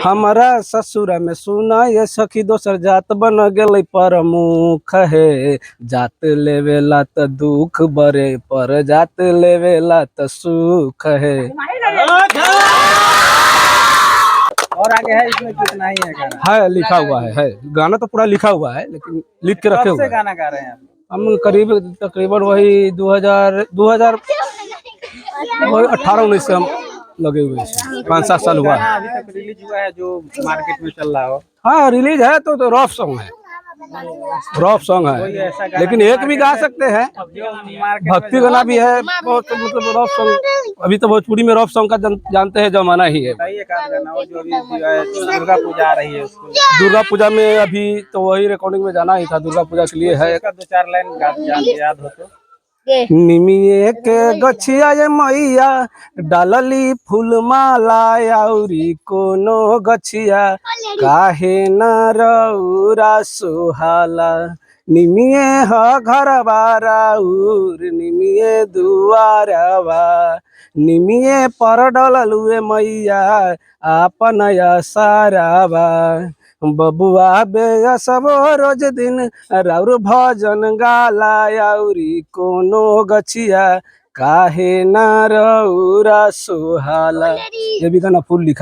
हमारा ससुर में सुना ये सखी दोसर जात बन गए प्रमुख है। जात लेवेला त दुख बरे पर जात लेवेला त सुख है। और आगे है इसमें कितना ही है गाना? है लिखा हुआ है गाना तो पूरा लिखा हुआ है लेकिन लिख के रखे कब हुए से हैं। गाना गा रहे हैं आप? हम करीब तकरीबन वही 2018-19 से हम लगे हुए हैं। 5-7 साल हुआ गाना है। अभी तक रिलीज हुआ है जो मार्केट में चल रहा हो? हाँ रिलीज है तो रॉफ सॉन्ग है, रॉफ सॉन्ग कोई है ऐसा गाना लेकिन जो एक भी गा मार्केट सकते हैं। जो मार्केट भक्ति में गाना भी है बहुत, मतलब रॉफ सॉन्ग अभी तो भोजपुरी में रॉफ सॉन्ग का जानते हैं जमाना ही है। बताइए का गाना हो जो अभी दुर्गा पूजा आ रही है उसको? दुर्गा पूजा में अभी तो वही रिकॉर्डिंग में जाना ही था, दुर्गा पूजा के लिए है। इसका 2-4 लाइन याद हो तो? निमिये के गछिया ये मैया डालली फूल माला आउरी कोनो गछिया काहे न रउरा सुहाला। निमिये ह घरवा राउर निमिये दुआरवा निमिये पर डललुए मैया आपन सारावा। बबुआ बेसबो रोज दिन राउर भजन गाला आउरी कोनो गछिया काहे न रउरा सुहाला। ये भी गाना फुल लिखा।